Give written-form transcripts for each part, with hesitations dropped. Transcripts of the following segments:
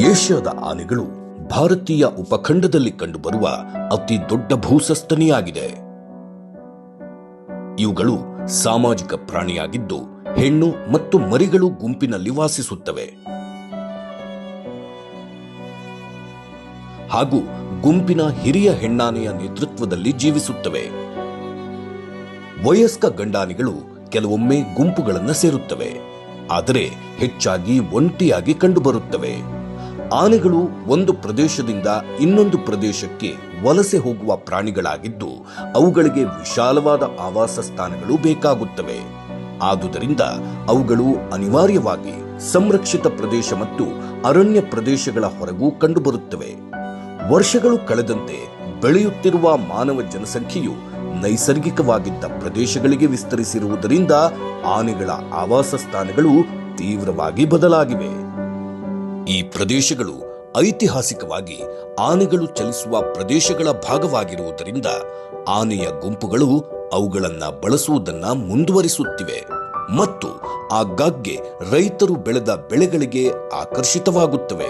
ಏಷ್ಯಾದ ಆನೆಗಳು ಭಾರತೀಯ ಉಪಖಂಡದಲ್ಲಿ ಕಂಡುಬರುವ ಅತಿ ದೊಡ್ಡ ಭೂಸಸ್ತನಿಯಾಗಿದೆ. ಇವುಗಳು ಸಾಮಾಜಿಕ ಪ್ರಾಣಿಯಾಗಿದ್ದು ಹೆಣ್ಣು ಮತ್ತು ಮರಿಗಳು ಗುಂಪಿನಲ್ಲಿ ವಾಸಿಸುತ್ತವೆ ಹಾಗೂ ಗುಂಪಿನ ಹಿರಿಯ ಹೆಣ್ಣಾನೆಯ ನೇತೃತ್ವದಲ್ಲಿ ಜೀವಿಸುತ್ತವೆ. ವಯಸ್ಕ ಗಂಡಾನೆಗಳು ಕೆಲವೊಮ್ಮೆ ಗುಂಪುಗಳನ್ನು ಸೇರುತ್ತವೆ, ಆದರೆ ಹೆಚ್ಚಾಗಿ ಒಂಟಿಯಾಗಿ ಕಂಡುಬರುತ್ತವೆ. ಆನೆಗಳು ಒಂದು ಪ್ರದೇಶದಿಂದ ಇನ್ನೊಂದು ಪ್ರದೇಶಕ್ಕೆ ವಲಸೆ ಹೋಗುವ ಪ್ರಾಣಿಗಳಾಗಿದ್ದು ಅವುಗಳಿಗೆ ವಿಶಾಲವಾದ ಆವಾಸ ಸ್ಥಾನಗಳು ಬೇಕಾಗುತ್ತವೆ. ಆದುದರಿಂದ ಅವುಗಳು ಅನಿವಾರ್ಯವಾಗಿ ಸಂರಕ್ಷಿತ ಪ್ರದೇಶ ಮತ್ತು ಅರಣ್ಯ ಪ್ರದೇಶಗಳ ಹೊರಗೂ ಕಂಡುಬರುತ್ತವೆ. ವರ್ಷಗಳು ಕಳೆದಂತೆ ಬೆಳೆಯುತ್ತಿರುವ ಮಾನವ ಜನಸಂಖ್ಯೆಯು ನೈಸರ್ಗಿಕವಾಗಿದ್ದ ಪ್ರದೇಶಗಳಿಗೆ ವಿಸ್ತರಿಸಿರುವುದರಿಂದ ಆನೆಗಳ ಆವಾಸ ಸ್ಥಾನಗಳು ತೀವ್ರವಾಗಿ ಬದಲಾಗಿವೆ. ಈ ಪ್ರದೇಶಗಳು ಐತಿಹಾಸಿಕವಾಗಿ ಆನೆಗಳು ಚಲಿಸುವ ಪ್ರದೇಶಗಳ ಭಾಗವಾಗಿರುವುದರಿಂದ ಆನೆಯ ಗುಂಪುಗಳು ಅವುಗಳನ್ನು ಬಳಸುವುದನ್ನು ಮುಂದುವರಿಸುತ್ತಿವೆ ಮತ್ತು ಆಗಾಗ್ಗೆ ರೈತರು ಬೆಳೆದ ಬೆಳೆಗಳಿಗೆ ಆಕರ್ಷಿತವಾಗುತ್ತವೆ.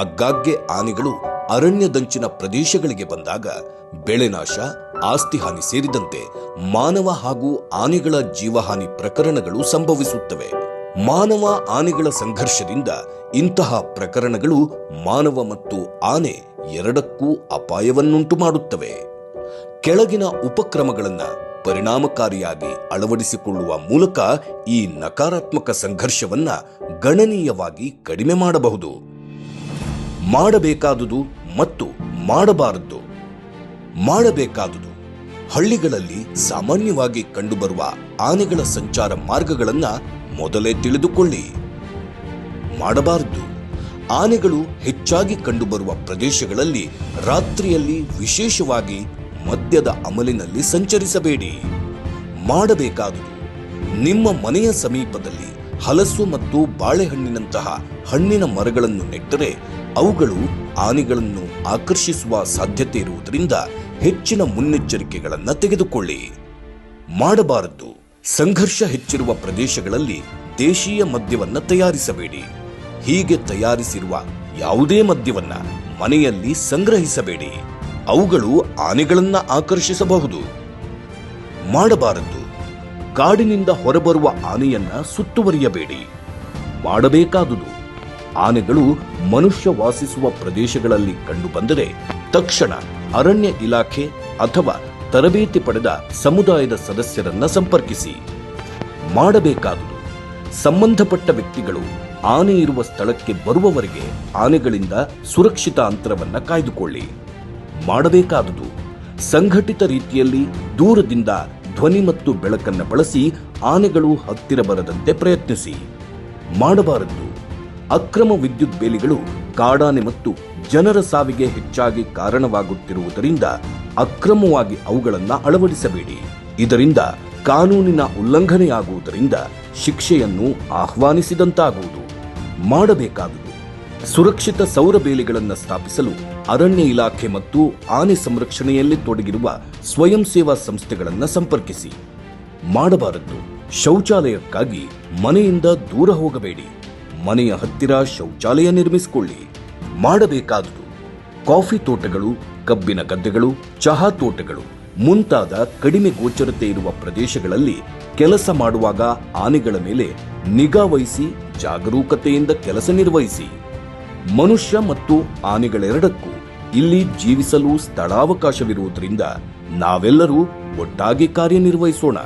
ಆಗಾಗ್ಗೆ ಆನೆಗಳು ಅರಣ್ಯದಂಚಿನ ಪ್ರದೇಶಗಳಿಗೆ ಬಂದಾಗ ಬೆಳೆನಾಶ, ಆಸ್ತಿ ಹಾನಿ ಸೇರಿದಂತೆ ಮಾನವ ಹಾಗೂ ಆನೆಗಳ ಜೀವಹಾನಿ ಪ್ರಕರಣಗಳು ಸಂಭವಿಸುತ್ತವೆ. ಮಾನವ ಆನೆಗಳ ಸಂಘರ್ಷದಿಂದ ಇಂತಹ ಪ್ರಕರಣಗಳು ಮಾನವ ಮತ್ತು ಆನೆ ಎರಡಕ್ಕೂ ಅಪಾಯವನ್ನುಂಟು ಮಾಡುತ್ತವೆ. ಕೆಳಗಿನ ಉಪಕ್ರಮಗಳನ್ನು ಪರಿಣಾಮಕಾರಿಯಾಗಿ ಅಳವಡಿಸಿಕೊಳ್ಳುವ ಮೂಲಕ ಈ ನಕಾರಾತ್ಮಕ ಸಂಘರ್ಷವನ್ನ ಗಣನೀಯವಾಗಿ ಕಡಿಮೆ ಮಾಡಬಹುದು. ಮಾಡಬೇಕಾದುದು ಮತ್ತು ಮಾಡಬಾರದು. ಮಾಡಬೇಕಾದುದು: ಹಳ್ಳಿಗಳಲ್ಲಿ ಸಾಮಾನ್ಯವಾಗಿ ಕಂಡುಬರುವ ಆನೆಗಳ ಸಂಚಾರ ಮಾರ್ಗಗಳನ್ನು ಮೊದಲೇ ತಿಳಿದುಕೊಳ್ಳಿ. ಮಾಡಬಾರದು: ಆನೆಗಳು ಹೆಚ್ಚಾಗಿ ಕಂಡುಬರುವ ಪ್ರದೇಶಗಳಲ್ಲಿ ರಾತ್ರಿಯಲ್ಲಿ, ವಿಶೇಷವಾಗಿ ಮದ್ಯದ ಅಮಲಿನಲ್ಲಿ ಸಂಚರಿಸಬೇಡಿ. ಮಾಡಬೇಕಾದುದು: ನಿಮ್ಮ ಮನೆಯ ಸಮೀಪದಲ್ಲಿ ಹಲಸು ಮತ್ತು ಬಾಳೆಹಣ್ಣಿನಂತಹ ಹಣ್ಣಿನ ಮರಗಳನ್ನು ನೆಟ್ಟರೆ ಅವುಗಳು ಆನೆಗಳನ್ನು ಆಕರ್ಷಿಸುವ ಸಾಧ್ಯತೆ ಇರುವುದರಿಂದ ಹೆಚ್ಚಿನ ಮುನ್ನೆಚ್ಚರಿಕೆಗಳನ್ನು ತೆಗೆದುಕೊಳ್ಳಿ. ಮಾಡಬಾರದು: ಸಂಘರ್ಷ ಹೆಚ್ಚಿರುವ ಪ್ರದೇಶಗಳಲ್ಲಿ ದೇಶೀಯ ಮದ್ಯವನ್ನು ತಯಾರಿಸಬೇಡಿ. ಹೀಗೆ ತಯಾರಿಸಿರುವ ಯಾವುದೇ ಮದ್ಯವನ್ನ ಮನೆಯಲ್ಲಿ ಸಂಗ್ರಹಿಸಬೇಡಿ. ಅವುಗಳು ಆನೆಗಳನ್ನ ಆಕರ್ಷಿಸಬಹುದು. ಮಾಡಬಾರದು: ಕಾಡಿನಿಂದ ಹೊರಬರುವ ಆನೆಯನ್ನ ಸುತ್ತುವರಿಯಬೇಡಿ. ಮಾಡಬೇಕಾದುದು: ಆನೆಗಳು ಮನುಷ್ಯ ವಾಸಿಸುವ ಪ್ರದೇಶಗಳಲ್ಲಿ ಕಂಡುಬಂದರೆ ತಕ್ಷಣ ಅರಣ್ಯ ಇಲಾಖೆ ಅಥವಾ ತರಬೇತಿ ಪಡೆದ ಸಮುದಾಯದ ಸದಸ್ಯರನ್ನ ಸಂಪರ್ಕಿಸಿ. ಮಾಡಬೇಕಾದುದು: ಸಂಬಂಧಪಟ್ಟ ವ್ಯಕ್ತಿಗಳು ಆನೆ ಇರುವ ಸ್ಥಳಕ್ಕೆ ಬರುವವರೆಗೆ ಆನೆಗಳಿಂದ ಸುರಕ್ಷಿತ ಅಂತರವನ್ನು ಕಾಯ್ದುಕೊಳ್ಳಿ. ಮಾಡಬೇಕಾದುದು: ಸಂಘಟಿತ ರೀತಿಯಲ್ಲಿ ದೂರದಿಂದ ಧ್ವನಿ ಮತ್ತು ಬೆಳಕನ್ನು ಬಳಸಿ ಆನೆಗಳು ಹತ್ತಿರ ಬರದಂತೆ ಪ್ರಯತ್ನಿಸಿ. ಮಾಡಬಾರದು: ಅಕ್ರಮ ವಿದ್ಯುತ್ ಬೇಲಿಗಳು ಕಾಡಾನೆ ಮತ್ತು ಜನರ ಸಾವಿಗೆ ಹೆಚ್ಚಾಗಿ ಕಾರಣವಾಗುತ್ತಿರುವುದರಿಂದ ಅಕ್ರಮವಾಗಿ ಅವುಗಳನ್ನು ಅಳವಡಿಸಬೇಡಿ. ಇದರಿಂದ ಕಾನೂನಿನ ಉಲ್ಲಂಘನೆಯಾಗುವುದರಿಂದ ಶಿಕ್ಷೆಯನ್ನು ಆಹ್ವಾನಿಸಿದಂತಾಗುವುದು. ಮಾಡಬೇಕಾದುದು: ಸುರಕ್ಷಿತ ಸೌರ ಬೇಲಿಗಳನ್ನು ಸ್ಥಾಪಿಸಲು ಅರಣ್ಯ ಇಲಾಖೆ ಮತ್ತು ಆನೆ ಸಂರಕ್ಷಣೆಯಲ್ಲಿ ತೊಡಗಿರುವ ಸ್ವಯಂ ಸೇವಾ ಸಂಸ್ಥೆಗಳನ್ನು ಸಂಪರ್ಕಿಸಿ. ಮಾಡಬಾರದು: ಶೌಚಾಲಯಕ್ಕಾಗಿ ಮನೆಯಿಂದ ದೂರ ಹೋಗಬೇಡಿ. ಮನೆಯ ಹತ್ತಿರ ಶೌಚಾಲಯ ನಿರ್ಮಿಸಿಕೊಳ್ಳಿ. ಮಾಡಬೇಕಾದುದು: ಕಾಫಿ ತೋಟಗಳು, ಕಬ್ಬಿನ ಗದ್ದೆಗಳು, ಚಹಾ ತೋಟಗಳು ಮುಂತಾದ ಕಡಿಮೆ ಗೋಚರತೆ ಇರುವ ಪ್ರದೇಶಗಳಲ್ಲಿ ಕೆಲಸ ಮಾಡುವಾಗ ಆನೆಗಳ ಮೇಲೆ ನಿಗಾ ವಹಿಸಿ ಜಾಗರೂಕತೆಯಿಂದ ಕೆಲಸ ನಿರ್ವಹಿಸಿ. ಮನುಷ್ಯ ಮತ್ತು ಆನೆಗಳೆರಡಕ್ಕೂ ಇಲ್ಲಿ ಜೀವಿಸಲು ಸ್ಥಳಾವಕಾಶವಿರುವುದರಿಂದ ನಾವೆಲ್ಲರೂ ಒಟ್ಟಾಗಿ ಕಾರ್ಯನಿರ್ವಹಿಸೋಣ.